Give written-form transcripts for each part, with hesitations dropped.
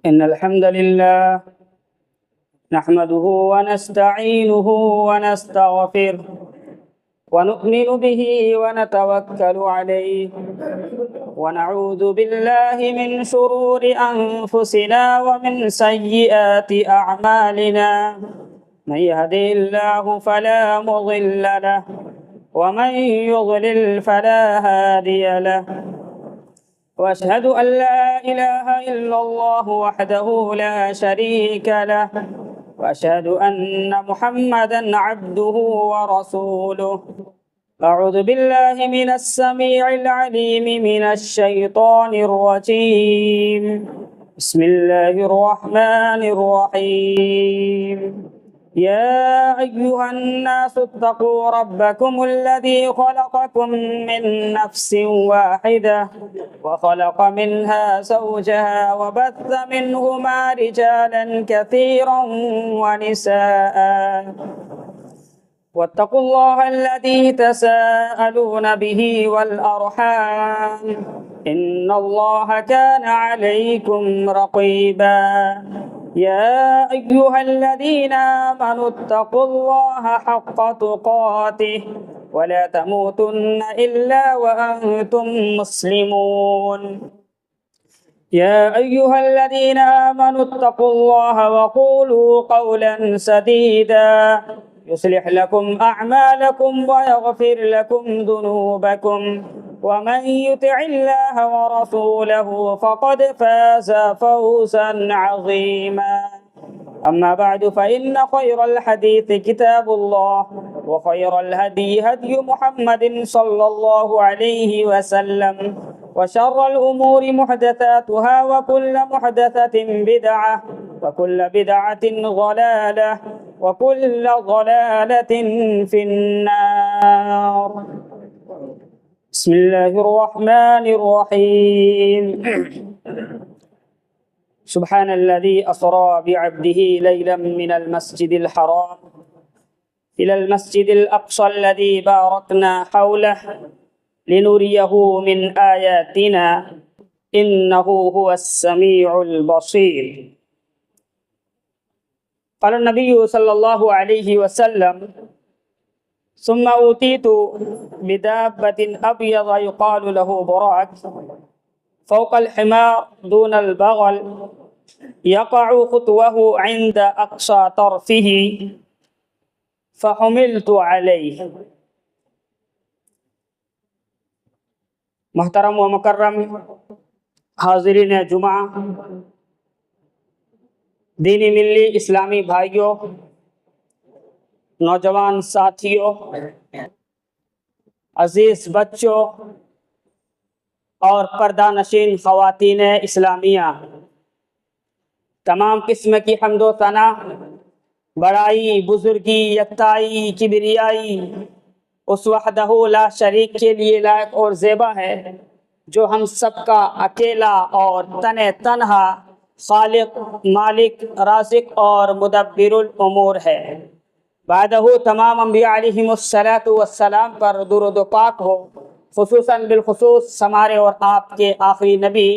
إن الحمد لله نحمده ونستعينه ونستغفره ونؤمن به ونتوكل عليه ونعوذ بالله من شرور أنفسنا ومن سيئات أعمالنا. من يهده الله فلا مضل له ومن يضلل فلا هادي له. وأشهد أن لا إله إلا الله وحده لا شريك له وأشهد أن محمدا عبده ورسوله. أعوذ بالله من السميع العليم من الشيطان الرجيم. بسم الله الرحمن الرحيم. يا أيها الناس اتقوا ربكم الذي خلقكم من نفس واحدة وخلق منها زوجها وبث منهما رجالا كثيرا ونساء. واتقوا الله الذي تساءلون به والأرحام إن الله كان عليكم رقيبا. يا أيها الذين آمنوا اتقوا الله حق تقاته ولا تموتن إلا وأنتم مسلمون. يا أيها الذين آمنوا اتقوا الله وقولوا قولا سديدا يصلح لكم أعمالكم ويغفر لكم ذنوبكم ومن يطع الله ورسوله فقد فاز فوزا عظيما. أما بعد فإن خير الحديث كتاب الله وخير الهدي هدي محمد صلى الله عليه وسلم وشر الأمور محدثاتها وكل محدثة بدعة وكل بدعة ضلالة وكل ضلالة في النار. بسم الله الرحمن الرحيم. سبحان الذي أسرى بعبده ليلا من المسجد الحرام إلى المسجد الأقصى الذي باركنا حوله لنريه من آياتنا إنه هو السميع البصير. قال النبي صلى الله عليه وسلم: ثم أوتيت بدابة أبيض يقال له براك فوق الحمار دون البغل يقع خطوه عند أقصى طرفه فحملت عليه. محترم و مکرم حاضرین جمعہ، دینی ملی اسلامی بھائیوں، نوجوان ساتھیوں، عزیز بچوں اور پردہ نشین خواتین اسلامیہ، تمام قسم کی حمد و ثنا، بڑائی، بزرگی، یکتائی، کبریائی اس وحدہ لا شریک کے لیے لائق اور زیبا ہے جو ہم سب کا اکیلا اور تنہا خالق، مالک، رازق اور مدبر الامور ہے۔ بعدہ تمام انبیاء علیہم السلام پر درود و پاک ہو، خصوصاً بالخصوص ہمارے اور آپ کے آخری نبی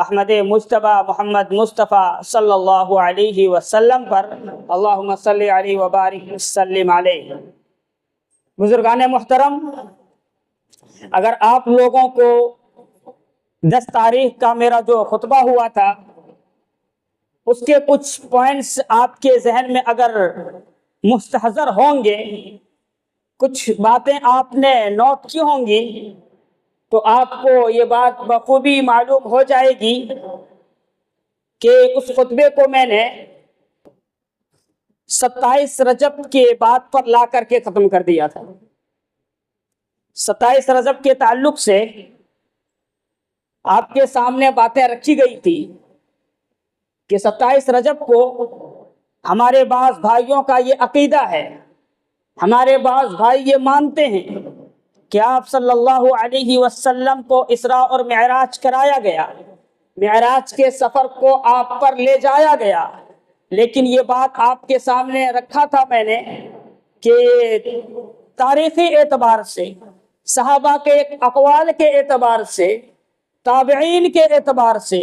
احمد مجتبیٰ محمد مصطفیٰ صلی اللہ علیہ وسلم پر، اللہم صلی علیہ وبارک وسلم علیہ۔ بزرگان محترم، اگر آپ لوگوں کو 10 تاریخ کا میرا جو خطبہ ہوا تھا اس کے کچھ پوائنٹس آپ کے ذہن میں اگر مستحضر ہوں گے، کچھ باتیں آپ نے نوٹ کی ہوں گی، تو آپ کو یہ بات بخوبی معلوم ہو جائے گی کہ اس خطبے کو میں نے 27 رجب کے بعد پر لا کر کے ختم کر دیا تھا۔ 27 رجب کے تعلق سے آپ کے سامنے باتیں رکھی گئی تھی کہ 27 رجب کو ہمارے بعض بھائیوں کا یہ عقیدہ ہے، ہمارے بعض بھائی یہ مانتے ہیں کہ آپ صلی اللہ علیہ وسلم کو اسراء اور معراج کرایا گیا، معراج کے سفر کو آپ پر لے جایا گیا، لیکن یہ بات آپ کے سامنے رکھا تھا میں نے کہ تاریخی اعتبار سے، صحابہ کے اقوال کے اعتبار سے، تابعین کے اعتبار سے،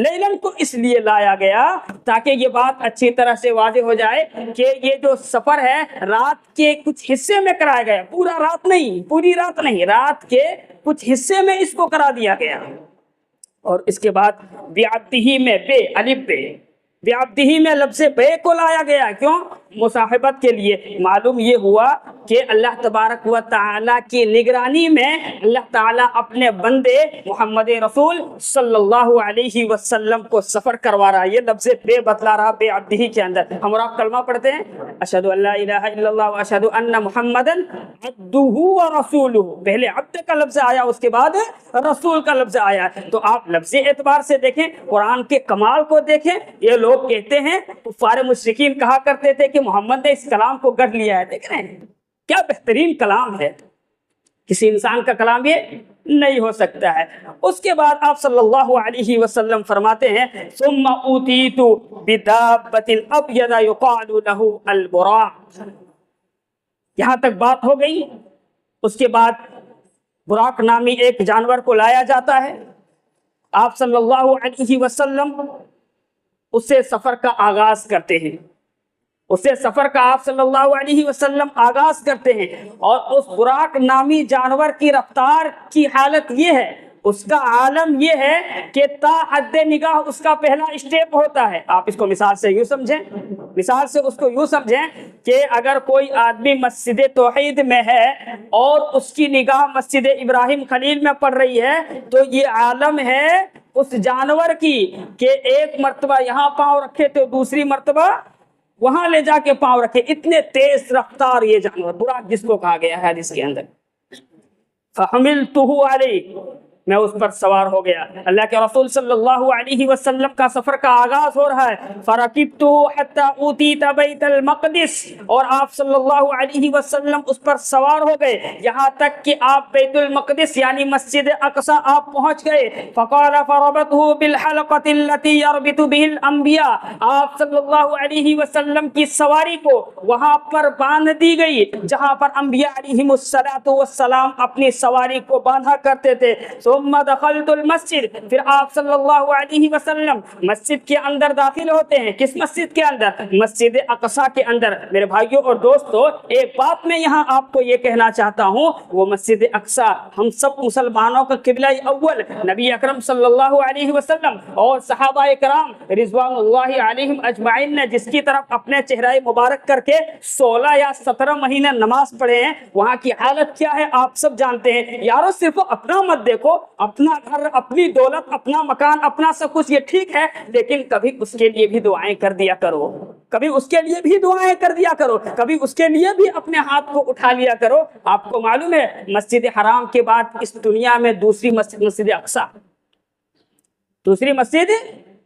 لیلن کو اس لیے لایا گیا تاکہ یہ بات اچھی طرح سے واضح ہو جائے کہ یہ جو سفر ہے رات کے کچھ حصے میں کرایا گیا، پورا رات نہیں، پوری رات نہیں، رات کے کچھ حصے میں اس کو کرا دیا گیا۔ اور اس کے بعد بعبدہ میں بے، الف بے، بعبدہ میں لفظ بے کو لایا گیا، کیوں؟ مصاحبت کے لیے۔ معلوم یہ ہوا کہ اللہ تبارک و تعالی کی نگرانی میں اللہ تعالیٰ اپنے بندے محمد رسول صلی اللہ علیہ وسلم کو سفر کروا رہا ہے۔ یہ لفظ بے بتلا رہا بے عبدہ کے اندر۔ ہم اور آپ کلمہ پڑھتے ہیں، اشہد ان لا الہ الا اللہ واشہد ان محمدا عبدہ ورسولہ، پہلے عبد کا لفظ آیا، اس کے بعد رسول کا لفظ آیا۔ تو آپ لفظ اعتبار سے دیکھیں، قرآن کے کمال کو دیکھیں۔ یہ لوگ کہتے ہیں، کفار مشرکین کہا کرتے تھے کہ محمد نے اس کلام کو گڑھ لیا ہے۔ دیکھ رہے ہیں کیا بہترین کلام ہے، کسی انسان کا کلام یہ نہیں ہو سکتا ہے۔ اس کے بعد آپ صلی اللہ علیہ وسلم فرماتے ہیں ثم اوتیت بدابۃ ابیض یقال له البراق، یہاں تک بات ہو گئی۔ اس کے بعد براق نامی ایک جانور کو لایا جاتا ہے، آپ صلی اللہ علیہ وسلم اس سے سفر کا آغاز کرتے ہیں، اس سے سفر کا آپ صلی اللہ علیہ وسلم آغاز کرتے ہیں۔ اور اس براق نامی جانور کی رفتار کی حالت یہ ہے، اس کا عالم یہ ہے کہ تا حد نگاہ اس کا پہلا اسٹیپ ہوتا ہے۔ آپ اس کو مثال سے یوں سمجھیں، مثال سے اس کو یوں سمجھیں کہ اگر کوئی آدمی مسجد توحید میں ہے اور اس کی نگاہ مسجد ابراہیم خلیل میں پڑ رہی ہے، تو یہ عالم ہے اس جانور کی کہ ایک مرتبہ یہاں پاؤں رکھے تو دوسری مرتبہ وہاں لے جا کے پاؤں رکھے، اتنے تیز رفتار یہ جانور براق جس کو کہا گیا ہے حدیث کے اندر۔ فحملتہ علیہ، میں اس پر سوار ہو گیا۔ اللہ کے رسول صلی اللہ علیہ وسلم کا سفر کا آغاز ہو رہا ہے۔ فرکبت حتی اوتیت بیت المقدس، اور آپ صلی اللہ علیہ وسلم اس پر سوار ہو گئے یہاں تک کہ آپ بیت المقدس یعنی مسجد اقصی آپ پہنچ گئے۔ فقال فربطه بالحلقة التي يربط به الانبیاء، آپ صلی اللہ علیہ وسلم کی سواری کو وہاں پر باندھ دی گئی جہاں پر انبیاء علیہم السلام اپنی سواری کو باندھا کرتے تھے۔ ثم دخلت المسجد، پھر آپ صلی اللہ علیہ وسلم مسجد کے اندر داخل ہوتے ہیں۔ کس مسجد کے اندر؟ مسجد اقصی کے اندر۔ میرے بھائیوں اور دوستو، ایک بات میں یہاں آپ کو یہ کہنا چاہتا ہوں، وہ مسجد اقصی ہم سب مسلمانوں کا قبلہ اول نبی اکرم صلی اللہ علیہ وسلم اور صحابہ کرام رضوان اللہ علیہم اجمعین نے جس کی طرف اپنے چہرہ مبارک کر کے 16 یا 17 مہینے نماز پڑھے ہیں، وہاں کی حالت کیا ہے آپ سب جانتے ہیں۔ یارو صرف اپنا مت دیکھو، اپنا گھر، اپنی دولت، اپنا مکان، اپنا سب کچھ یہ ٹھیک ہے، لیکن کبھی اس کے لیے بھی دعائیں کر دیا کرو، کبھی اس کے لیے بھی دعائیں کر دیا کرو، کبھی اس کے لیے بھی اپنے ہاتھ کو اٹھا لیا کرو۔ آپ کو معلوم ہے مسجد حرام کے بعد اس دنیا میں دوسری مسجد مسجد اقصی، دوسری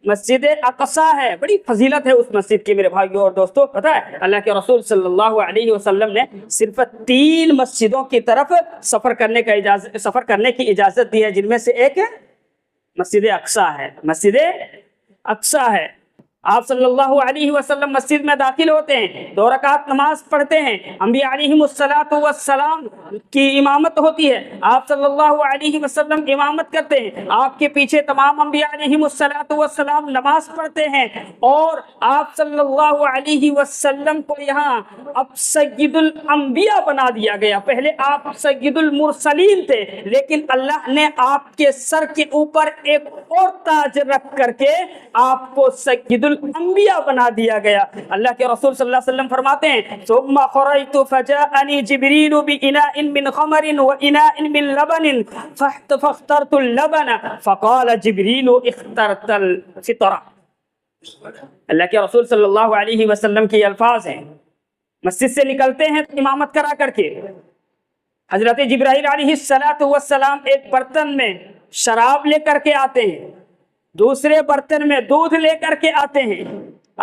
مسجد اقصی ہے۔ بڑی فضیلت ہے اس مسجد کی میرے بھائیوں اور دوستوں۔ پتہ ہے اللہ کے رسول صلی اللہ علیہ وسلم نے صرف 3 مسجدوں کی طرف سفر کرنے کی اجازت دی ہے، جن میں سے ایک مسجد اقصی ہے، مسجد اقصی ہے۔ آپ صلی اللہ علیہ وسلم مسجد میں داخل ہوتے ہیں، 2 رکعت نماز پڑھتے ہیں، انبیاء علیہم السلام کی امامت ہوتی ہے، آپ صلی اللہ علیہ وسلم امامت کرتے ہیں، آپ کے پیچھے تمام انبیاء علیہم السلام نماز پڑھتے ہیں، اور آپ صلی اللہ علیہ وسلم کو یہاں اب سید الانبیاء بنا دیا گیا۔ پہلے آپ سید المرسلین تھے، لیکن اللہ نے آپ کے سر کے اوپر ایک اور تاج رکھ کر کے آپ کو سید الانبیاء بنا دیا گیا۔ اللہ کے رسول صلی اللہ علیہ وسلم فرماتے ہیں ثم خرجت فجاءني جبريل بإناء من خمر وإناء من لبن فاخترت اللبن فقال جبريل اخترت الفطرة۔ اللہ کے رسول صلی اللہ علیہ وسلم کے الفاظ ہیں، مسجد سے نکلتے ہیں امامت کرا کر کے، حضرت جبرائیل علیہ السلام ایک برتن میں شراب لے کر کے آتے ہیں، دوسرے برتن میں دودھ لے کر کے آتے ہیں،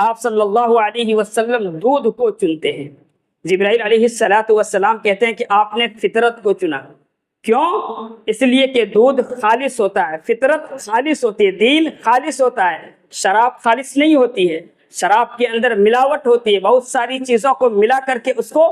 آپ صلی اللہ علیہ وسلم دودھ کو چنتے ہیں۔ جبرائیل علیہ السلام کہتے ہیں کہ آپ نے فطرت کو چنا، کیوں؟ اس لیے کہ دودھ خالص ہوتا ہے، فطرت خالص ہوتی ہے، دین خالص ہوتا ہے، شراب خالص نہیں ہوتی ہے، شراب کے اندر ملاوٹ ہوتی ہے، بہت ساری چیزوں کو ملا کر کے اس کو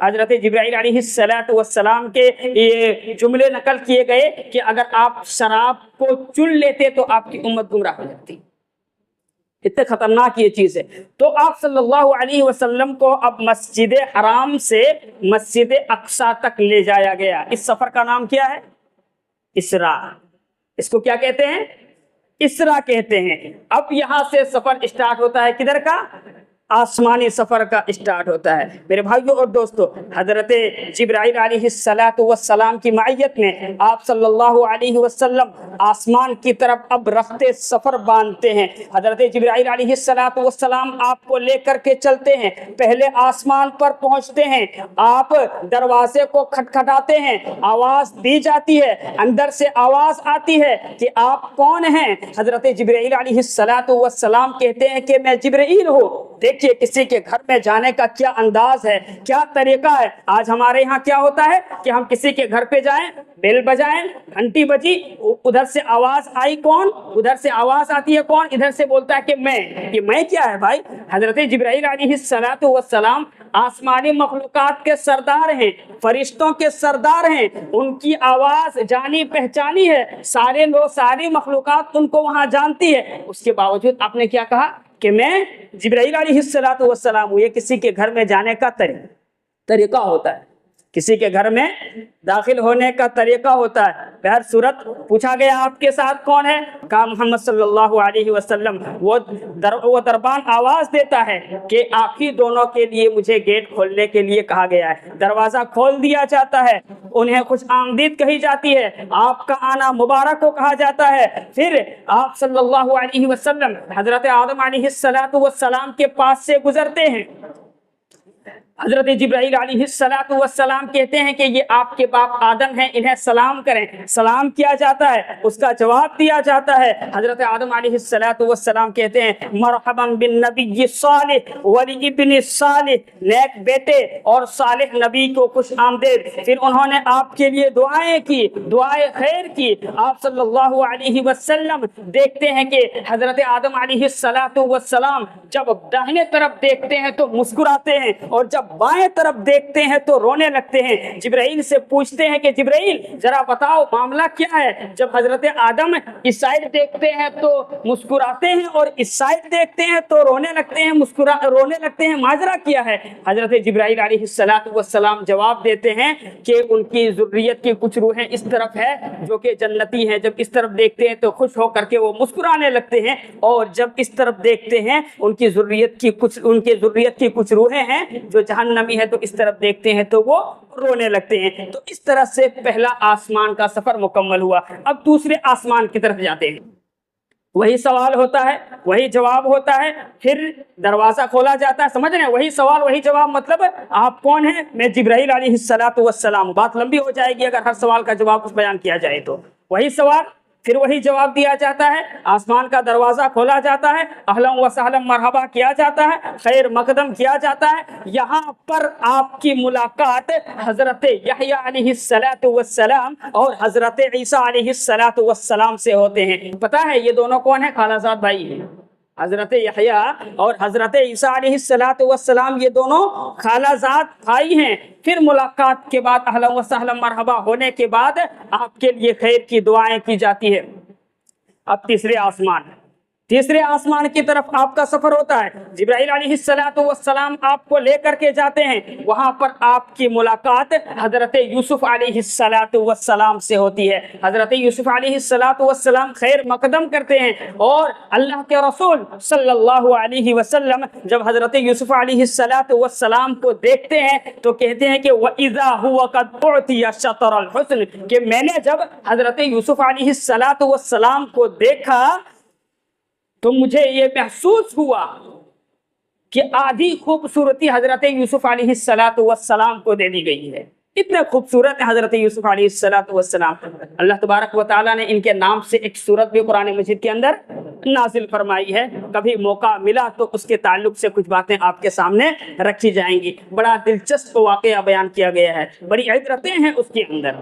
حضرت جبرائیل علیہ السلام کے یہ جملے نقل کیے گئے کہ اگر آپ شراب کو چن لیتے تو آپ کی امت گمراہ ہو جاتی۔ اتنے خطرناک یہ چیز ہے۔ تو آپ صلی اللہ علیہ وسلم کو اب مسجد حرام سے مسجد اقصی تک لے جایا گیا۔ اس سفر کا نام کیا ہے؟ اسراء۔ اس کو کیا کہتے ہیں؟ اسراء کہتے ہیں۔ اب یہاں سے سفر اسٹارٹ ہوتا ہے، کدھر کا؟ آسمانی سفر کا اسٹارٹ ہوتا ہے۔ میرے بھائیوں اور دوستو، حضرت جبرائیل علیہ السلام کی معیت میں آپ صلی اللہ علیہ وسلم آسمان کی طرف اب رخت سفر باندھتے ہیں۔ حضرت جبرائیل علیہ السلام آپ کو لے کر کے چلتے ہیں، پہلے آسمان پر پہنچتے ہیں، آپ دروازے کو کھٹکھٹاتے ہیں، آواز دی جاتی ہے، اندر سے آواز آتی ہے کہ آپ کون ہیں؟ حضرت جبرائیل علیہ السلام کہتے ہیں کہ میں جبرائیل ہوں۔ دیکھیے کسی کے گھر میں جانے کا کیا انداز ہے، کیا طریقہ ہے۔ آج ہمارے ہاں کیا ہوتا ہے کہ ہم کسی کے گھر پہ جائیں، بیل بجائیں، گھنٹی بجی، ادھر سے آواز آئی کون؟ ادھر سے آواز آتی ہے کون؟ ادھر سے بولتا ہے کہ میں۔ یہ میں کیا ہے بھائی؟ حضرت جبرائیل علیہ السلام آسمانی مخلوقات کے سردار ہیں، فرشتوں کے سردار ہیں، ان کی آواز جانی پہچانی ہے، سارے لوگ، ساری مخلوقات ان کو وہاں جانتی ہے۔ اس کے باوجود آپ نے کیا کہا کہ میں جبرائیل علیہ السلام ہوں۔ یہ کسی کے گھر میں جانے کا طریقہ ہوتا ہے، کسی کے گھر میں داخل ہونے کا طریقہ ہوتا ہے۔ بہر صورت پوچھا گیا آپ کے ساتھ کون ہے؟ کہا محمد صلی اللہ علیہ وسلم۔ وہ دربان آواز دیتا ہے کہ آپ ہی دونوں کے لیے مجھے گیٹ کھولنے کے لیے کہا گیا ہے۔ دروازہ کھول دیا جاتا ہے، انہیں خوش آمدید کہی جاتی ہے، آپ کا آنا مبارک کو کہا جاتا ہے۔ پھر آپ صلی اللہ علیہ وسلم حضرت آدم علیہ السلام کے پاس سے گزرتے ہیں۔ حضرت جبرائیل علیہ السلام کہتے ہیں کہ یہ آپ کے باپ آدم ہیں، انہیں سلام کریں۔ سلام کیا جاتا ہے، اس کا جواب دیا جاتا ہے۔ حضرت آدم علیہ السلام کہتے ہیں مرحبا بالنبی صالح والابن صالح، نیک بیٹے اور صالح نبی کو خوش آمدید۔ پھر انہوں نے آپ کے لیے دعائیں کی، دعائیں خیر کی۔ آپ صلی اللہ علیہ وسلم دیکھتے ہیں کہ حضرت آدم علیہ السلام جب داہنے طرف دیکھتے ہیں تو مسکراتے ہیں، اور جب بائیں طرف دیکھتے ہیں تو رونے لگتے ہیں۔ جبرائیل سے پوچھتے ہیں کہ جبرائیل ذرا بتاؤ معاملہ کیا ہے؟ جب حضرت آدم اس سائڈ دیکھتے ہیں تو مسکراتے ہیں، اور اس سائڈ دیکھتے ہیں تو رونے لگتے ہیں، رونے لگتے ہیں، ماجرا کیا ہے؟ حضرت جبرائیل علیہ السلام جواب دیتے ہیں کہ ان کی ذریت کی کچھ روحیں اس طرف ہے جو کہ جنتی ہیں، جب اس طرف دیکھتے ہیں تو خوش ہو کر کے وہ مسکرانے لگتے ہیں، اور جب اس طرف دیکھتے ہیں ان کی ذریت کی کچھ روحیں ہیں جو جہنمی ہے، تو اس طرف دیکھتے ہیں تو وہ رونے لگتے ہیں۔ تو اس طرح سے پہلا آسمان کا سفر مکمل ہوا۔ اب دوسرے آسمان کی طرف جاتے ہیں، وہی سوال ہوتا ہے، وہی جواب ہوتا ہے، پھر دروازہ کھولا جاتا ہے۔ سمجھ رہے ہیں؟ وہی سوال وہی جواب، مطلب آپ کون ہیں؟ میں جبرائیل علیہ السلام۔ بات لمبی ہو جائے گی اگر ہر سوال کا جواب بیان کیا جائے تو۔ وہی سوال پھر وہی جواب دیا جاتا ہے، آسمان کا دروازہ کھولا جاتا ہے، اہلا و سہلا مرحبا کیا جاتا ہے، خیر مقدم کیا جاتا ہے۔ یہاں پر آپ کی ملاقات حضرت یحییٰ علیہ السلام اور حضرت عیسیٰ علیہ السلام سے ہوتے ہیں۔ پتہ ہے یہ دونوں کون ہیں؟ خالہ زاد بھائی ہیں۔ حضرت یحییٰ اور حضرت عیسیٰ علیہ السلام یہ دونوں خالہ زاد بھائی ہیں۔ پھر ملاقات کے بعد اہلا و سہلا مرحبا ہونے کے بعد آپ کے لیے خیر کی دعائیں کی جاتی ہے۔ اب تیسرے آسمان کی طرف آپ کا سفر ہوتا ہے۔ جبرائیل علیہ السلام آپ کو لے کر کے جاتے ہیں، وہاں پر آپ کی ملاقات حضرت یوسف علیہ السلام سے ہوتی ہے۔ حضرت یوسف علیہ السلام خیر مقدم کرتے ہیں، اور اللہ کے رسول صلی اللہ علیہ وسلم جب حضرت یوسف علیہ السلام کو دیکھتے ہیں تو کہتے ہیں کہ وَإِذَا هُوَ قَدْ أُعْطِيَ شَطْرَ الْحُسْنِ، کہ میں نے جب حضرت یوسف علیہ السلام کو دیکھا تو مجھے یہ محسوس ہوا کہ آدھی خوبصورتی حضرت یوسف علیہ السلام کو دے دی گئی ہے۔ اتنے خوبصورت ہے حضرت یوسف علیہ السلام۔ اللہ تبارک و تعالیٰ نے ان کے نام سے ایک سورت بھی قرآن مجید کے اندر نازل فرمائی ہے۔ کبھی موقع ملا تو اس کے تعلق سے کچھ باتیں آپ کے سامنے رکھی جائیں گی۔ بڑا دلچسپ واقعہ بیان کیا گیا ہے، بڑی عبرتیں ہیں اس کے اندر۔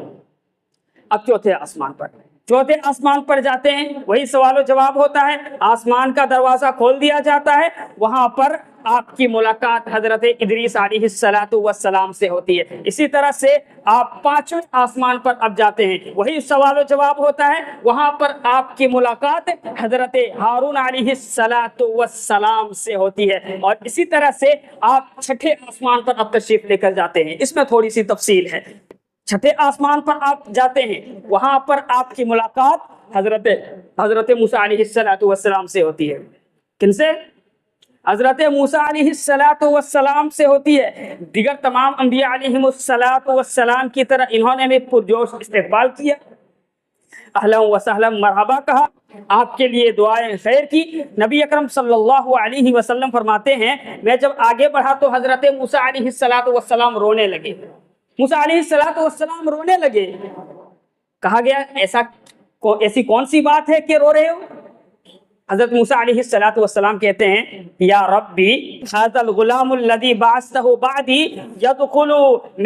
اب چوتھے آسمان پر چوتھے آسمان پر جاتے ہیں، وہی سوال و جواب ہوتا ہے، آسمان کا دروازہ کھول دیا جاتا ہے، وہاں پر آپ کی ملاقات حضرت ادریس علیہ السلام سے ہوتی ہے۔ اسی طرح سے آپ پانچویں آسمان پر اب جاتے ہیں، وہی سوال و جواب ہوتا ہے، وہاں پر آپ کی ملاقات حضرت ہارون علیہ السلام سے ہوتی ہے۔ اور اسی طرح سے آپ چھٹے آسمان پر اب تشریف لے کر جاتے ہیں، اس میں تھوڑی سی تفصیل ہے۔ چھٹے آسمان پر آپ جاتے ہیں، وہاں پر آپ کی ملاقات حضرت موسیٰ علیہ السلام سے ہوتی ہے۔ کن سے؟ حضرت موسیٰ علیہ السلام سے ہوتی ہے۔ دیگر تمام انبیاء علیہ السلام کی طرح انہوں نے بھی پرجوش استقبال کیا، اہلا و سہلا مرحبا کہا، آپ کے لیے دعائیں خیر کی۔ نبی اکرم صلی اللہ علیہ وسلم فرماتے ہیں میں جب آگے بڑھا تو حضرت موسیٰ علیہ السلام رونے لگے، موسیٰ علیہ السلام رونے لگے۔ کہا گیا ایسی کون سی بات ہے کہ رو رہے ہو؟ حضرت موسیٰ علیہ السلام کہتے ہیں یا ربی ھذا الغلام الذی بعثته بعدی يدخل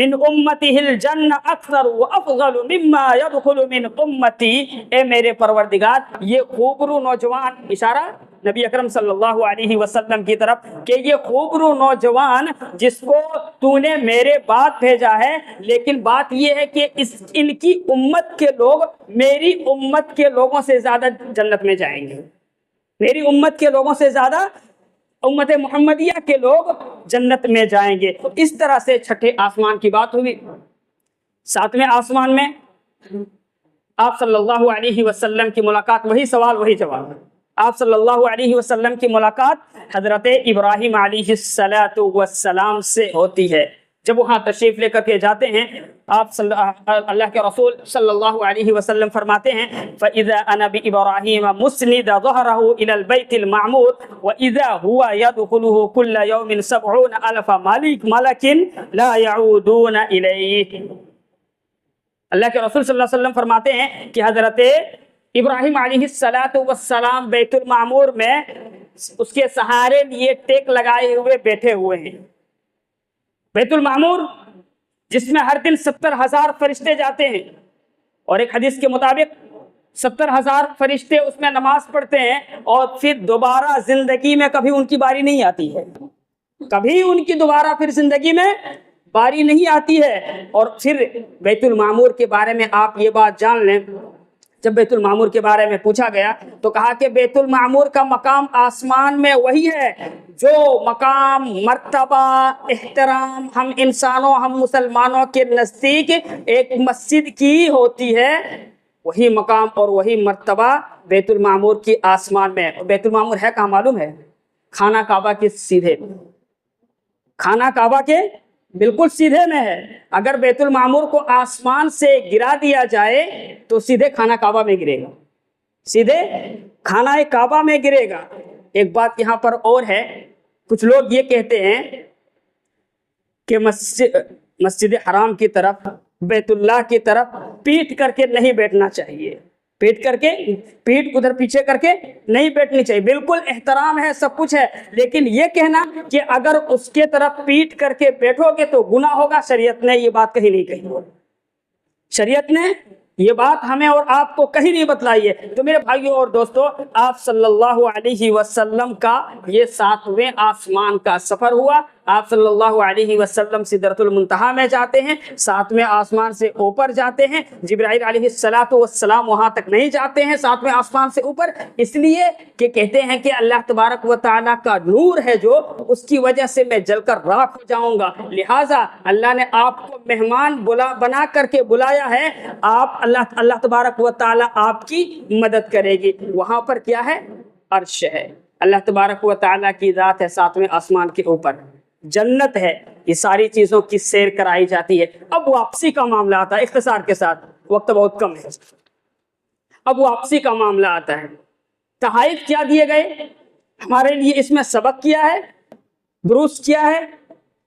من امته الجنہ اکثر وافضل مما يدخل من امتی، اے میرے پروردگار یہ خوبرو نوجوان، اشارہ نبی اکرم صلی اللہ علیہ وسلم کی طرف کہ یہ خوبرو نوجوان جس کو تو نے میرے بعد بھیجا ہے، لیکن بات یہ ہے کہ ان کی امت کے لوگ میری امت کے لوگوں سے زیادہ جنت میں جائیں گے، میری امت کے لوگوں سے زیادہ امت محمدیہ کے لوگ جنت میں جائیں گے۔ تو اس طرح سے چھٹے آسمان کی بات ہوئی۔ ساتویں آسمان میں آپ صلی اللہ علیہ وسلم کی ملاقات، وہی سوال وہی جواب، آپ صلی اللہ علیہ وسلم کی ملاقات حضرت ابراہیم علیہ السلام سے ہوتی ہے۔ جب وہاں تشریف لے کر کے جاتے ہیں آپ اللہ کے رسول صلی اللہ علیہ وسلم فرماتے ہیں فَإِذَا أَنَا بِإِبْرَاهِيمَ مُسْنِدَ ظَهْرَهُ إِلَى الْبَيْتِ الْمَعْمُورِ وَإِذَا هُوَ يَدْخُلُهُ كُلَّ يَوْمٍ 70,000 مَلَكٍ لَا يَعُودُونَ إِلَيْهِ۔ اللہ کے رسول صلی اللہ علیہ وسلم فرماتے ہیں کہ حضرت ابراہیم علیہ السلام بیت المعمور میں اس کے سہارے لیے ٹیک لگائے ہوئے بیٹھے ہوئے ہیں۔ بیت المعمور جس میں ہر دن 70,000 فرشتے جاتے ہیں، اور ایک حدیث کے مطابق 70,000 فرشتے اس میں نماز پڑھتے ہیں، اور پھر دوبارہ زندگی میں کبھی ان کی باری نہیں آتی ہے، کبھی ان کی دوبارہ پھر زندگی میں باری نہیں آتی ہے۔ اور پھر بیت المعمور کے بارے میں آپ یہ بات جان لیں، جب بیت المعمور کے بارے میں پوچھا گیا تو کہا کہ بیت المعمور کا مقام آسمان میں وہی ہے جو مقام، مرتبہ، احترام ہم انسانوں، ہم مسلمانوں کے نزدیک ایک مسجد کی ہوتی ہے، وہی مقام اور وہی مرتبہ بیت المعمور کی آسمان میں۔ بیت المعمور ہے کہاں معلوم ہے؟ خانہ کعبہ کے سیدھے، خانہ کعبہ کے بالکل سیدھے میں ہے۔ اگر بیت المعمور کو آسمان سے گرا دیا جائے تو سیدھے خانہ کعبہ میں گرے گا، سیدھے خانہ کعبہ میں گرے گا۔ ایک بات یہاں پر اور ہے، کچھ لوگ یہ کہتے ہیں کہ مسجد حرام کی طرف، بیت اللہ کی طرف پیٹ کر کے نہیں بیٹھنا چاہیے، پیٹ ادھر پیچھے کر کے نہیں بیٹھنی چاہیے، بالکل احترام ہے، سب کچھ ہے، لیکن یہ کہنا کہ اگر اس کے طرف پیٹ کر کے بیٹھو گے تو گناہ ہوگا، شریعت نے یہ بات کہیں نہیں کہی، شریعت نے یہ بات ہمیں اور آپ کو کہیں نہیں بتلائی ہے۔ تو میرے بھائیوں اور دوستو، آپ صلی اللہ علیہ وسلم کا یہ 7ویں آسمان کا سفر ہوا۔ آپ صلی اللہ علیہ وسلم سدرۃ المنتہا میں جاتے ہیں، 7ویں آسمان سے اوپر جاتے ہیں۔ جبرائیل علیہ السلام وہاں تک نہیں جاتے ہیں 7ویں آسمان سے اوپر، اس لیے کہ کہتے ہیں کہ اللہ تبارک و تعالیٰ کا نور ہے جو، اس کی وجہ سے میں جل کر راکھ ہو جاؤں گا، لہٰذا اللہ نے آپ کو مہمان بنا کر کے بلایا ہے، آپ اللہ تبارک و تعالیٰ آپ کی مدد کرے گی۔ وہاں پر کیا ہے؟ عرش ہے، اللہ تبارک و تعالیٰ کی ذات ہے 7ویں آسمان کے اوپر، جنت ہے، یہ ساری چیزوں کی سیر کرائی جاتی ہے۔ اب واپسی کا معاملہ آتا ہے، اختصار کے ساتھ، وقت بہت کم ہے، اب واپسی کا معاملہ آتا ہے۔ تحائف کیا دیے گئے ہمارے لیے، اس میں سبق کیا ہے، دروس کیا ہے،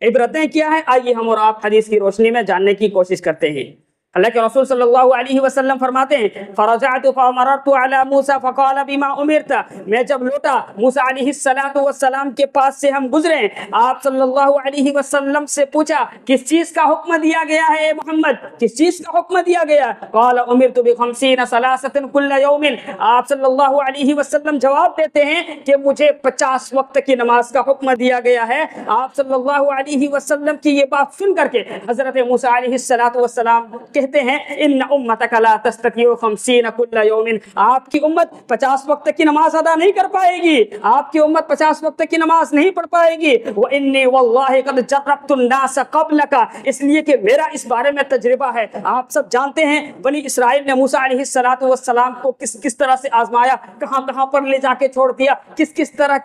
عبرتیں کیا ہے، آئیے ہم اور آپ حدیث کی روشنی میں جاننے کی کوشش کرتے ہیں۔ اللہ کے رسول صلی اللہ علیہ وسلم فرماتے ہیں فرجعت فمررت على موسى فقال بما امرت، میں جب لوٹا موسیٰ علیہ السلام کے پاس سے ہم گزرے، آپ صلی اللہ علیہ وسلم سے پوچھا کس چیز کا حکم دیا گیا ہے اے محمد، کس چیز کا حکم دیا گیا؟ قال امرت ب50 صلاة كل يوم، آپ صلی اللہ علیہ وسلم جواب دیتے ہیں کہ مجھے 50 وقت کی نماز کا حکم دیا گیا ہے۔ آپ صلی اللہ علیہ وسلم کی یہ بات سن کر کے حضرت موسیٰ علیہ السلام کہتے ہیں ان امتک لا تستطيع 50 كل يوم، آپ کی امت 50 وقت کی نماز ادا نہیں کر پائے گی، آپ کی امت 50 وقت کی نماز نہیں پڑھ پائے گی۔ وانی واللہ قد جربت الناس قبلک، اس لیے کہ میرا اس بارے میں تجربہ ہے۔ آپ سب جانتے ہیں بنی اسرائیل نے موسیٰ علیہ السلام کو کس طرح سے آزمایا، کہاں پر لے جا کے چھوڑ دیا، کس طرح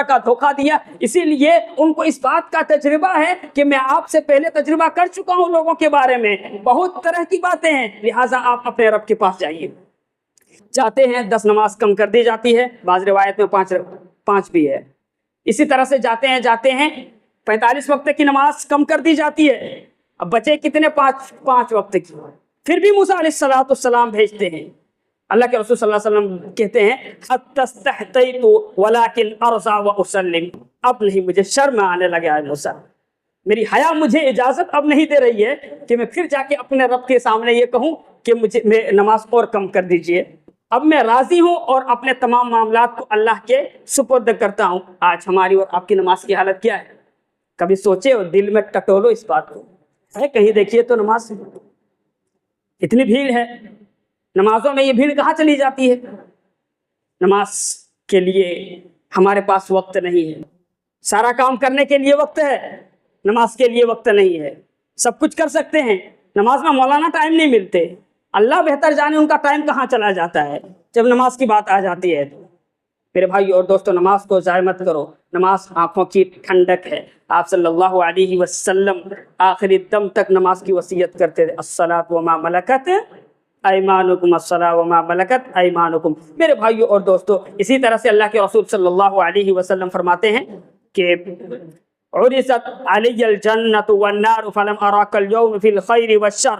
کا دھوکہ دیا۔ اسی لیے ان کو اس بات کا تجربہ ہے کہ میں آپ سے پہلے تجربہ کر چکا ہوں لوگوں کے بارے میں، بہت طرح کی باتیں ہیں، لہٰذا آپ اپنے رب کے پاس جائیے۔ جاتے ہیں 10 نماز کم کر دی جاتی ہے، بعض روایت میں 5 بھی ہے۔ اسی طرح سے جاتے ہیں 45 وقت کی نماز کم کر دی جاتی ہے، اب بچے کتنے؟ 5 وقت کی، پھر بھی موسیٰ علیہ السلام بھیجتے ہیں۔ اللہ کے رسول صلی اللہ علیہ وسلم کہتے ہیں حتی استحییت ولکن ارضی واسلم، اب نہیں مجھے شرم آنے لگا ہے موسیٰ، میری حیا مجھے اجازت اب نہیں دے رہی ہے کہ میں پھر جا کے اپنے رب کے سامنے یہ کہوں کہ مجھے نماز اور کم کر دیجئے، اب میں راضی ہوں اور اپنے تمام معاملات کو اللہ کے سپرد کرتا ہوں۔ آج ہماری اور آپ کی نماز کی حالت کیا ہے؟ کبھی سوچے اور دل میں ٹٹولو اس بات کو، ہے کہیں دیکھیے تو نماز اتنی بھیڑ ہے، نمازوں میں یہ بھیڑ کہاں چلی جاتی ہے؟ نماز کے لیے ہمارے پاس وقت نہیں ہے، سارا کام کرنے کے لیے وقت ہے، نماز کے لیے وقت نہیں ہے۔ سب کچھ کر سکتے ہیں، نماز میں مولانا ٹائم نہیں ملتے، اللہ بہتر جانے ان کا ٹائم کہاں چلا جاتا ہے جب نماز کی بات آ جاتی ہے۔ میرے بھائی اور دوستو، نماز کو ضائع مت کرو، نماز آنکھوں کی ٹھنڈک ہے۔ آپ صلی اللہ علیہ وسلم آخری دم تک نماز کی وصیت کرتے تھے، الصلاۃ وما ملکت ایمانکم، الصلاۃ وما ملکت ایمانکم۔ میرے بھائیو اور دوستو، اسی طرح سے اللہ کے رسول صلی اللہ علیہ وسلم فرماتے ہیں کہ عرضت علی الجنۃ والنار فلم اراک اليوم فی الخیر والشر،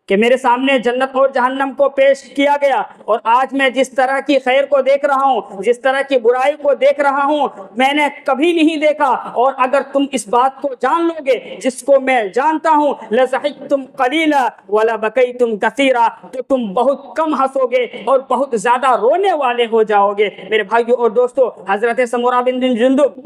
کہ میرے سامنے جنت اور جہنم کو پیش کیا گیا، اور آج میں جس طرح کی خیر کو دیکھ رہا ہوں، جس طرح کی برائی کو دیکھ رہا ہوں، میں نے کبھی نہیں دیکھا، اور اگر تم اس بات کو جان لو گے جس کو میں جانتا ہوں، لَضَحِكْتُمْ قَلِيلًا وَلَبَكَيْتُمْ كَثِيرًا، تو تم بہت کم ہنسو گے اور بہت زیادہ رونے والے ہو جاؤ گے۔ میرے بھائیو اور دوستو، حضرت سمورہ بن جندب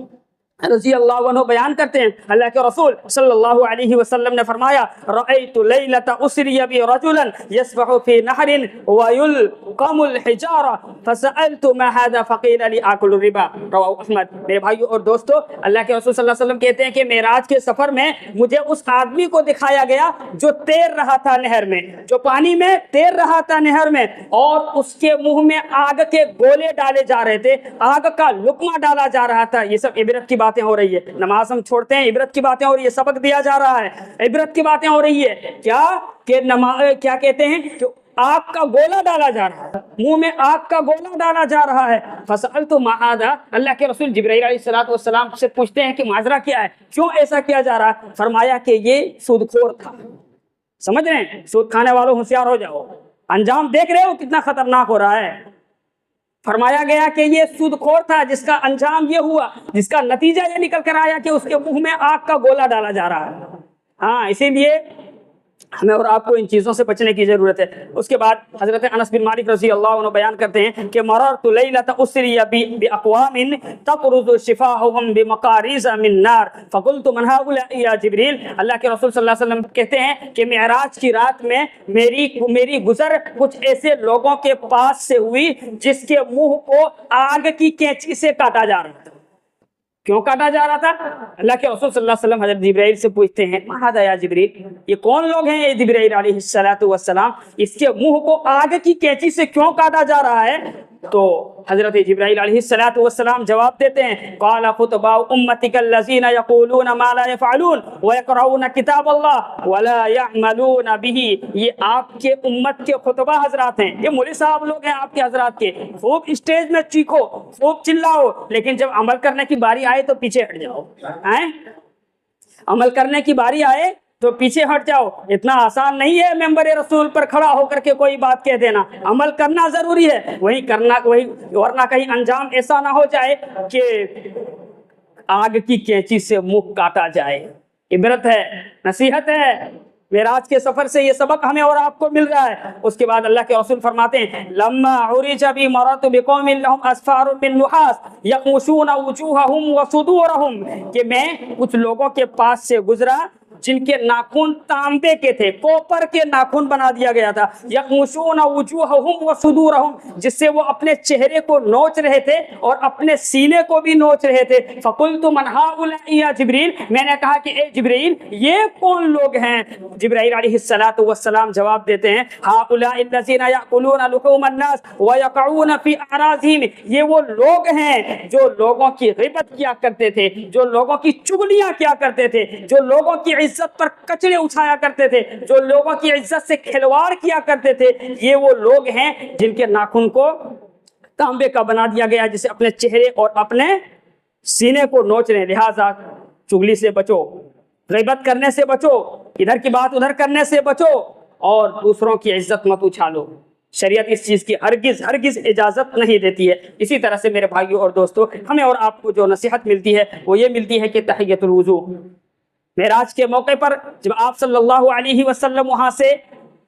رضی اللہ عنہ بیان کرتے ہیں اللہ کے رسول صلی اللہ علیہ وسلم نے فرمایا رأیت لیلۃ اسری بی رجلا یسبح فی نہر ویلقم الحجارہ فسألت ما هذا فقیل لی آکل الربا، رواه احمد۔ میرے بھائیو اور دوستو، اللہ کے رسول صلی اللہ علیہ وسلم کہتے ہیں کہ معراج کے سفر میں مجھے اس آدمی کو دکھایا گیا جو تیر رہا تھا نہر میں، جو پانی میں تیر رہا تھا نہر میں، اور اس کے منہ میں آگ کے گولے ڈالے جا رہے تھے، آگ کا لقمہ ڈالا جا رہا تھا۔ یہ سب عبرت کی باتیں ہو رہی ہے، نماز ہم چھوڑتے ہیں، عبرت کی باتیں ہو رہی ہے، سبق دیا جا رہا ہے، عبرت کی باتیں ہو رہی ہے۔ کیا کہتے ہیں کہ آگ کا گولا ڈالا جا رہا ہے، منہ میں آگ کا گولا ڈالا جا رہا ہے۔ فسألت ما هذا، اللہ کے رسول جبرائیل علیہ السلام سے پوچھتے ہیں کہ ماجرا کیا ہے، کیوں ایسا کیا جا رہا ہے؟ فرمایا کہ یہ سود خور تھا۔ سمجھ رہے ہیں؟ سود کھانے والوں ہوشیار ہو جاؤ، انجام دیکھ رہے ہو کتنا خطرناک ہو رہا ہے۔ فرمایا گیا کہ یہ سود خور تھا جس کا انجام یہ ہوا، جس کا نتیجہ یہ نکل کر آیا کہ اس کے منہ میں آگ کا گولا ڈالا جا رہا ہے۔ ہاں، اسی لیے ہمیں اور آپ کو ان چیزوں سے بچنے کی ضرورت ہے۔ اس کے بعد حضرت انس بن مالک رضی اللہ عنہ بیان کرتے ہیں کہ مررت لیلۃ اسری باقوام تقرض شفاہهم بمقاریض من نار فقلت من هؤلاء یا جبریل، اللہ کے رسول صلی اللہ علیہ وسلم کہتے ہیں کہ معراج کی رات میں میری گزر کچھ ایسے لوگوں کے پاس سے ہوئی جس کے منہ کو آگ کی کینچی سے کاٹا جا رہا تھا۔ کیوں کاٹا جا رہا تھا؟ اللہ کے رسول صلی اللہ علیہ وسلم حضرت جبرائیل سے پوچھتے ہیں ما ھذا یا جبریل، یہ کون لوگ ہیں یہ جبرائیل علیہ السلام، اس کے منہ کو آگ کی کینچی سے کیوں کاٹا جا رہا ہے؟ تو حضرت جبرائیل علیہ السلام جواب دیتے ہیں قال خطباء امتک الذین یقولون ما لا یفعلون ویقرؤون کتاب اللہ ولا یعملون به، یہ آپ کے امت کے خطبہ حضرات ہیں، یہ مولوی صاحب لوگ ہیں آپ کے حضرات کے، خوب اسٹیج میں چیخو، خوب چلاؤ، لیکن جب عمل کرنے کی باری آئے تو پیچھے ہٹ جاؤ۔ عمل کرنے کی باری آئے تو پیچھے ہٹ جاؤ. اتنا آسان نہیں ہے ممبر رسول پر کھڑا ہو کر کے کوئی بات کہہ دینا. عمل کرنا ضروری ہے, وہی کرنا, وہی, ورنہ کہیں انجام ایسا نہ ہو جائے کہ آگ کی کینچی سے منہ کاٹا جائے. عبرت ہے, نصیحت ہے. معراج کے سفر سے یہ سبق ہمیں اور آپ کو مل رہا ہے. اس کے بعد اللہ کے رسول فرماتے ہیں لما عرج بی مررت بقوم لهم اسفار من نحاس یغمشون وجوہهم وصدورهم, کہ میں کچھ لوگوں کے پاس سے گزرا جن کے ناخن تانبے کے تھے, کوپر کے ناخن بنا دیا گیا تھا. یغمشون وجوہهم وصدورهم, جس سے وہ اپنے چہرے کو نوچ رہے تھے اور اپنے سینے کو بھی نوچ رہے تھے. فقلت من هؤلاء یا جبریل, میں نے کہا کہ اے جبریل یہ کون لوگ ہیں؟ جبرائیل علیہ السلام جواب دیتے ہیں هؤلاء الذين يأكلون لحوم الناس ويقعون في أعراضهم, یہ وہ لوگ ہیں جو لوگوں کی غیبت کیا کرتے تھے, جو لوگوں کی چغلیاں کیا کرتے تھے, جو لوگوں کی عزت پر کچرے اٹھایا کرتے تھے, جو لوگوں کی عزت سے کھلواڑ کیا کرتے تھے. یہ وہ لوگ ہیں جن کے ناخن کو تانبے کا بنا دیا گیا, جسے اپنے چہرے اور اپنے سینے کو نوچ رہے ہیں. لہٰذا چغلی سے بچو, غیبت کرنے سے بچو, ادھر کی بات ادھر کرنے سے بچو, اور دوسروں کی عزت مت اچھالو. شریعت اس چیز کی ہرگز اجازت نہیں دیتی ہے. اسی طرح سے میرے بھائیوں اور دوستوں, ہمیں اور آپ کو جو نصیحت ملتی ہے وہ یہ ملتی ہے کہ تحیۃ الوضو. معراج کے موقع پر جب آپ صلی اللہ علیہ وسلم وہاں سے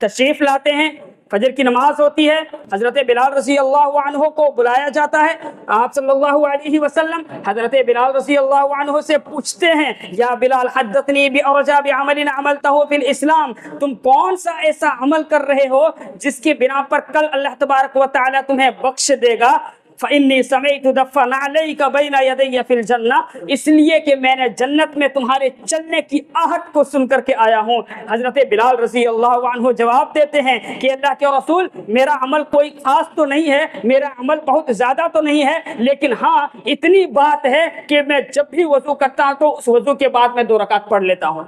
تشریف لاتے ہیں, فجر کی نماز ہوتی ہے, حضرت بلال رضی اللہ عنہ کو بلایا جاتا ہے. آپ صلی اللہ علیہ وسلم حضرت بلال رضی اللہ عنہ سے پوچھتے ہیں یا بلال حدثنی بأرجى بعمل عملته في الاسلام, تم کون سا ایسا عمل کر رہے ہو جس کے بنا پر کل اللہ تبارک و تعالی تمہیں بخش دے گا؟ فإني سمعت دف نعليك بين يدي في الجنة, اس لیے کہ میں نے جنت میں تمہارے چلنے کی آہٹ کو سن کر کے آیا ہوں. حضرت بلال رضی اللہ عنہ جواب دیتے ہیں کہ اللہ کے رسول میرا عمل کوئی خاص تو نہیں ہے, میرا عمل بہت زیادہ تو نہیں ہے, لیکن ہاں اتنی بات ہے کہ میں جب بھی وضو کرتا ہوں تو اس وضو کے بعد میں 2 رکعت پڑھ لیتا ہوں.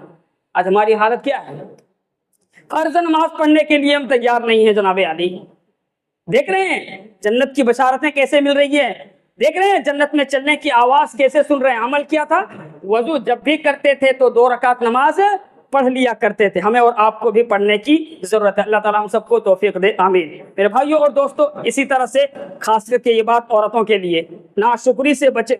آج ہماری حالت کیا ہے؟ فرض نماز پڑھنے کے لیے ہم تیار نہیں ہیں جناب علی. دیکھ رہے ہیں جنت کی بشارتیں کیسے مل رہی ہیں, دیکھ رہے ہیں جنت میں چلنے کی آواز کیسے سن رہے ہیں. عمل کیا تھا؟ وضو جب بھی کرتے تھے تو 2 رکعت نماز پڑھ لیا کرتے تھے. ہمیں اور آپ کو بھی پڑھنے کی ضرورت ہے. اللہ تعالیٰ ہم سب کو توفیق دے, آمین. میرے بھائیوں اور دوستوں, اسی طرح سے خاص کر کے یہ بات عورتوں کے لیے, ناشکری سے بچے.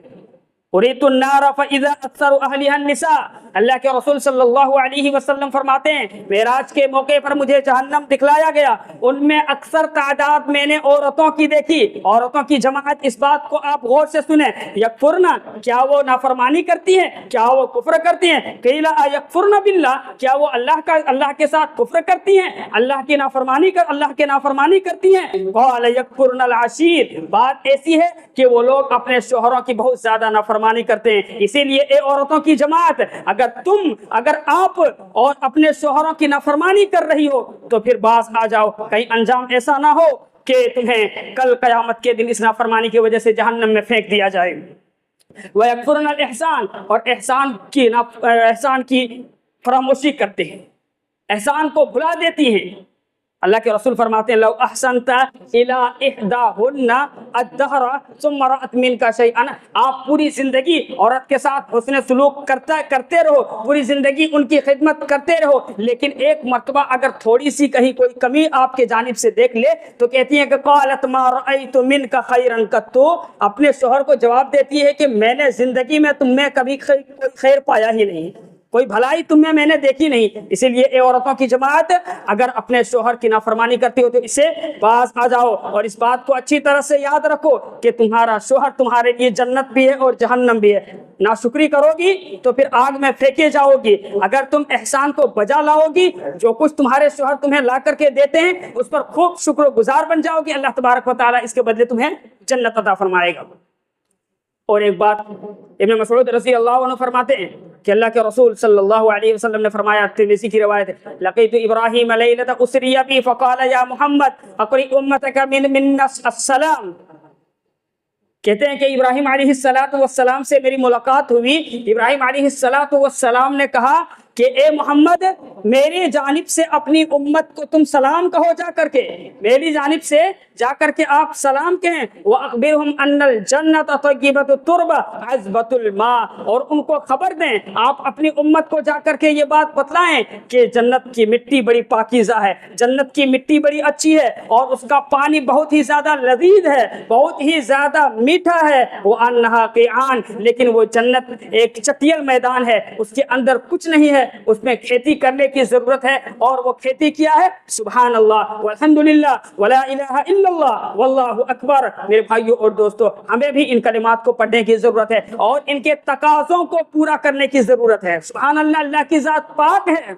اریت النار فاذا اکثر اہلها النساء, اللہ کے رسول صلی اللہ علیہ وسلم فرماتے ہیں معراج کے موقع پر مجھے جہنم دکھلایا گیا, ان میں اکثر تعداد میں نے عورتوں کی دیکھی, عورتوں کی جماعت. اس بات کو آپ غور سے سنیں. یکفرنا, کیا وہ نافرمانی کرتی ہیں, کیا وہ کفر کرتی ہیں؟ قیل یکفرن باللہ, کیا وہ اللہ کے ساتھ کفر کرتی ہیں, اللہ کے نافرمانی کرتی ہیں؟ قال یکفرن العشیر, بات ایسی ہے کہ وہ لوگ اپنے شوہروں کی بہت زیادہ نافرمانی کرتے ہیں. اسی لیے اے عورتوں کی جماعت, اگر آپ اور اپنے شوہروں کی نافرمانی کر رہی ہو تو پھر باز آ جاؤ, کہیں انجام ایسا نہ ہو کہ تمہیں کل قیامت کے دن اس نافرمانی کی وجہ سے جہنم میں پھینک دیا جائے. وَيَكْفُرْنَ الْإِحْسَانَ, اور احسان کی فراموشی کرتے ہیں, احسان کو بھلا دیتی ہیں. اللہ کے رسول فرماتے ہیں لو احسنت الى احداهن الدهر ثم رأت منك شيئا, آپ پوری زندگی عورت کے ساتھ حسن سلوک کرتے رہو, پوری زندگی ان کی خدمت کرتے رہو, لیکن ایک مرتبہ اگر تھوڑی سی کہیں کوئی کمی آپ کے جانب سے دیکھ لے تو کہتی ہیں کہ قالت ما رأيت منك خيرا قط, اپنے شوہر کو جواب دیتی ہے کہ میں نے زندگی میں تم میں کبھی کوئی خیر پایا ہی نہیں, کوئی بھلائی تم میں نے دیکھی نہیں. اسی لیے اے عورتوں کی جماعت, اگر اپنے شوہر کی نافرمانی کرتی ہو تو اس سے باز آ جاؤ, اور اس بات کو اچھی طرح سے یاد رکھو کہ تمہارا شوہر تمہارے لیے جنت بھی ہے اور جہنم بھی ہے. ناشکری کرو گی تو پھر آگ میں پھینکے جاؤ گی. اگر تم احسان کو بجا لاؤ گی, جو کچھ تمہارے شوہر تمہیں لا کر کے دیتے ہیں اس پر خوب شکر گزار بن جاؤ گی, اللہ تبارک و تعالیٰ اس کے بدلے تمہیں جنت عطا فرمائے گا. اور ایک بات ابن مسعود رضی اللہ عنہ فرماتے ہیں کہ اللہ کے رسول صلی اللہ علیہ وسلم نے فرمایا, ترمذی کی روایت ہے, لقیت ابراہیم لیلۃ اسری بی فقال یا محمد اقرئ امتک من السلام, کہتے ہیں کہ ابراہیم علیہ السلام سے میری ملاقات ہوئی. ابراہیم علیہ السلام نے کہا کہ اے محمد میری جانب سے اپنی امت کو تم سلام کہو، جا کر کے میری جانب سے جا کر کے آپ سلام کہیں، وَأَخْبِرْهُمْ أَنَّ الْجَنَّةَ طَيِّبَةُ التُّرْبَةُ عَذْبَةُ الْمَاءِ، اور ان کو خبر دیں، آپ اپنی امت کو جا کر کے یہ بات بتلائیں کہ جنت کی مٹی بڑی پاکیزہ ہے، جنت کی مٹی بڑی اچھی ہے، اور اس کا پانی بہت ہی زیادہ لذیذ ہے، بہت ہی زیادہ میٹھا ہے، وَأَنَّهَا قِيعَانٌ، لیکن وہ جنت ایک چٹیل میدان ہے، اس کے اندر کچھ نہیں ہے، اس میں کھیتی کرنے کی ضرورت ہے، اور وہ کھیتی کیا ہے؟ سبحان اللہ والحمدللہ ولا الہ الا اللہ واللہ اکبر۔ میرے بھائیوں اور دوستو، ہمیں بھی ان کلمات کو پڑھنے کی ضرورت ہے اور ان کے تقاضوں کو پورا کرنے کی ضرورت ہے۔ سبحان اللہ، اللہ کی ذات پاک ہے،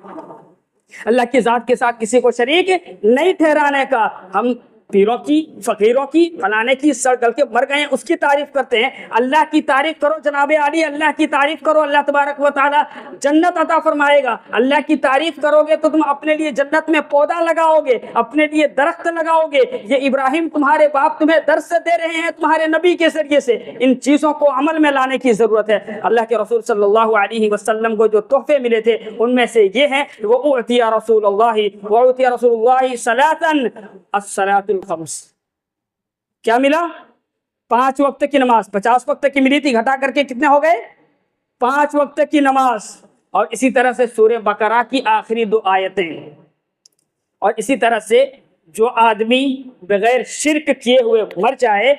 اللہ کی ذات کے ساتھ کسی کو شریک نہیں ٹھہرانے کا۔ ہم پیروں کی، فقیروں کی، فلانے کی سر گل کے مر گئے ہیں اس کی تعریف کرتے ہیں، اللہ کی تعریف کرو جناب عالی، اللہ کی تعریف کرو، اللہ تبارک و تعالی جنت عطا فرمائے گا۔ اللہ کی تعریف کرو گے تو تم اپنے لیے جنت میں پودا لگاؤ گے، اپنے لیے درخت لگاؤ گے۔ یہ ابراہیم تمہارے باپ تمہیں درس دے رہے ہیں تمہارے نبی کے ذریعے سے، ان چیزوں کو عمل میں لانے کی ضرورت ہے۔ اللہ کے رسول صلی اللہ علیہ وسلم کو جو تحفے ملے تھے ان میں سے یہ ہیں، وَأُعْتِيَ رَسُولُ اللَّهِ وَأُعْتِيَ رَسُولُ اللَّهِ صَلَاةً الصَّلَاةُ الْخَمْسِ، کیا ملا؟ 5 وقت کی نماز، 50 وقت کی ملی تھی، گھٹا کر کے کتنے ہو گئے؟ 5 وقت کی نماز۔ اور اسی طرح سے سورہ بقرہ کی آخری 2 آیتیں، اور اسی طرح سے جو آدمی بغیر شرک کیے ہوئے مر جائے،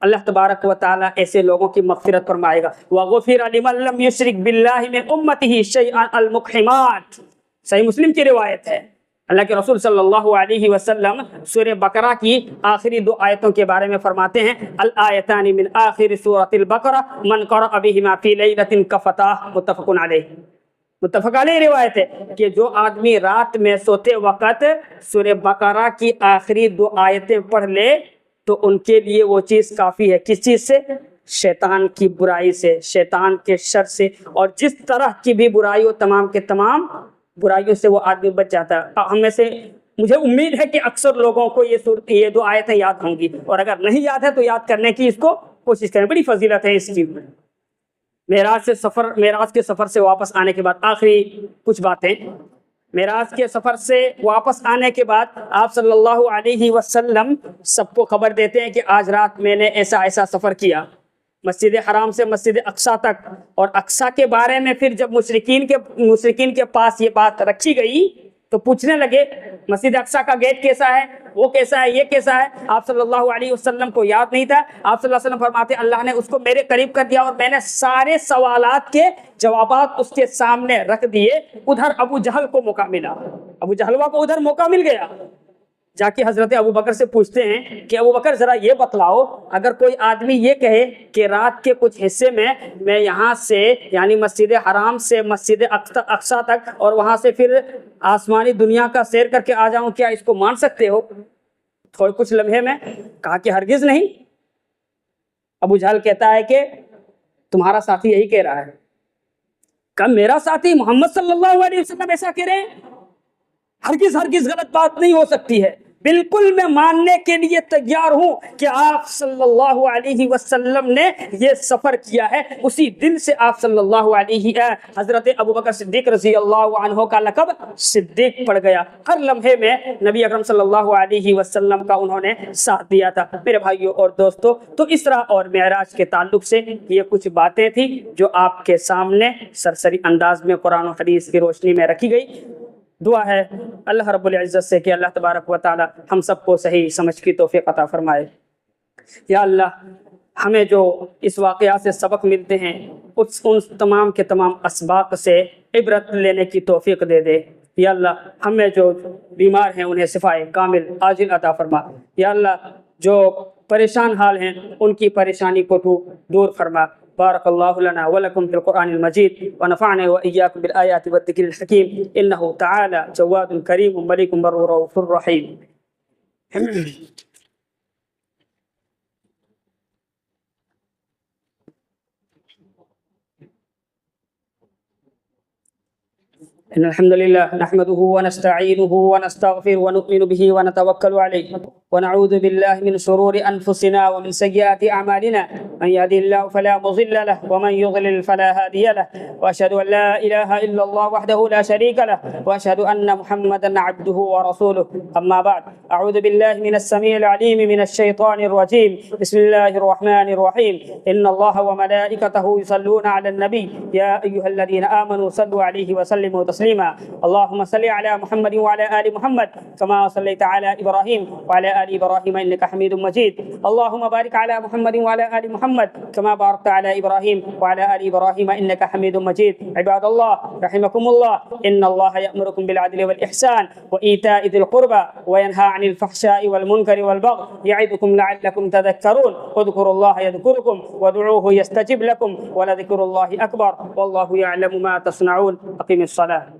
اللہ تبارک و تعالیٰ ایسے لوگوں کی مغفرت فرمائے گا۔ وَغُفِرَ لِمَن لَّمْ يُشْرِكْ بِاللَّهِ مِنْ أُمَّتِهِ شَيْئًا الْمُقْحِمَاتِ، صحیح مسلم کی روایت ہے۔ اللہ کے رسول صلی اللہ علیہ وسلم سورہ بقرہ کی آخری 2 آیتوں کے بارے میں فرماتے ہیں، الآیتان من آخر سورۃ البقرہ من قرأ بہما فی لیلۃ کفتاہ، متفق علیہ، متفق علیہ روایت ہے کہ جو آدمی رات میں سوتے وقت سورہ بقرہ کی آخری 2 آیتیں پڑھ لے تو ان کے لیے وہ چیز کافی ہے۔ کس چیز سے؟ شیطان کی برائی سے، شیطان کے شر سے، اور جس طرح کی بھی برائی ہو تمام کے تمام برائیوں سے وہ آدمی بچ جاتا ہے۔ ہم میں سے مجھے امید ہے کہ اکثر لوگوں کو یہ 2 آیتیں یاد ہوں گی، اور اگر نہیں یاد ہے تو یاد کرنے کی اس کو کوشش کریں، بڑی فضیلت ہے اس چیز میں۔ معراج کے سفر سے واپس آنے کے بعد آخری کچھ باتیں، معراج کے سفر سے واپس آنے کے بعد آپ صلی اللہ علیہ وسلم سب کو خبر دیتے ہیں کہ آج رات میں نے ایسا ایسا سفر کیا، مسجد حرام سے مسجد اقصیٰ تک۔ اور اقصیٰ کے بارے میں پھر جب مشرکین کے پاس یہ بات رکھی گئی تو پوچھنے لگے مسجد اقصیٰ کا گیٹ کیسا ہے، وہ کیسا ہے، یہ کیسا ہے۔ آپ صلی اللہ علیہ وسلم کو یاد نہیں تھا۔ آپ صلی اللہ علیہ وسلم فرماتے ہیں اللہ نے اس کو میرے قریب کر دیا اور میں نے سارے سوالات کے جوابات اس کے سامنے رکھ دیے۔ ادھر ابو جہل کو موقع ملا، ابو جہلوا کو ادھر موقع مل گیا۔ جا کے حضرت ابو بکر سے پوچھتے ہیں کہ ابو بکر ذرا یہ بتلاؤ، اگر کوئی آدمی یہ کہے کہ رات کے کچھ حصے میں یہاں سے یعنی مسجد حرام سے مسجد اقصیٰ تک اور وہاں سے پھر آسمانی دنیا کا سیر کر کے آ جاؤں، کیا اس کو مان سکتے ہو؟ تھوڑے کچھ لمحے میں کہا کہ ہرگز نہیں۔ ابو جہل کہتا ہے کہ تمہارا ساتھی یہی کہہ رہا ہے۔ کہا میرا ساتھی محمد صلی اللہ علیہ وسلم ایسا کہہ رہے ہیں؟ ہرگز غلط بات نہیں ہو سکتی ہے، بالکل میں ماننے کے لیے تیار ہوں کہ آپ صلی اللہ علیہ وسلم نے یہ سفر کیا ہے۔ اسی دن سے آپ صلی اللہ علیہ حضرت ابوبکر صدیق رضی اللہ عنہ کا لقب صدیق پڑ گیا۔ ہر لمحے میں نبی اکرم صلی اللہ علیہ وسلم کا انہوں نے ساتھ دیا تھا۔ میرے بھائیوں اور دوستو، تو اسرا اور معراج کے تعلق سے یہ کچھ باتیں تھیں جو آپ کے سامنے سرسری انداز میں قرآن و حدیث کی روشنی میں رکھی گئی۔ دعا ہے اللہ رب العزت سے کہ اللہ تبارک و تعالی ہم سب کو صحیح سمجھ کی توفیق عطا فرمائے۔ یا اللہ، ہمیں جو اس واقعہ سے سبق ملتے ہیں ان تمام کے تمام اسباق سے عبرت لینے کی توفیق دے دے۔ یا اللہ، ہمیں جو بیمار ہیں انہیں شفائے کامل عاجل عطا فرما۔ یا اللہ، جو پریشان حال ہیں ان کی پریشانی کو تو دور فرما۔ بارک اللہ لنا ولکم فی القرآن المجید ونفعنا وإیاکم بالآیات والذکر الحکیم انہ تعالی جواد کریم ملک بر رؤوف رحیم۔ إن الحمد لله نحمده ونستعينه ونستغفر ونؤمن به ونتوكل عليه ونعوذ بالله من شرور أنفسنا ومن سيئات أعمالنا من يهده الله فلا مضل له ومن يضلل فلا هادي له وأشهد أن لا إله إلا الله وحده لا شريك له وأشهد أن محمدا عبده ورسوله أما بعد أعوذ بالله من السميع العليم من الشيطان الرجيم بسم الله الرحمن الرحيم إن الله وملائكته يصلون على النبي يا أيها الذين آمنوا صلوا عليه وسلموا تسليما اللهم صل على محمد وعلى آل محمد كما صليت على إبراهيم وعلى آل إبراهيم إنك حميد مجيد اللهم بارك على محمد وعلى آل محمد كما باركت على إبراهيم وعلى آل إبراهيم إنك حميد مجيد عباد الله رحمكم الله إن الله يأمركم بالعدل والإحسان وإيتاء ذي القربى وينهى عن الفحشاء والمنكر والبغي يعظكم لعلكم تذكرون اذكروا الله يذكركم وادعوه يستجب لكم ولذكر الله أكبر والله يعلم ما تصنعون أقم الصلاة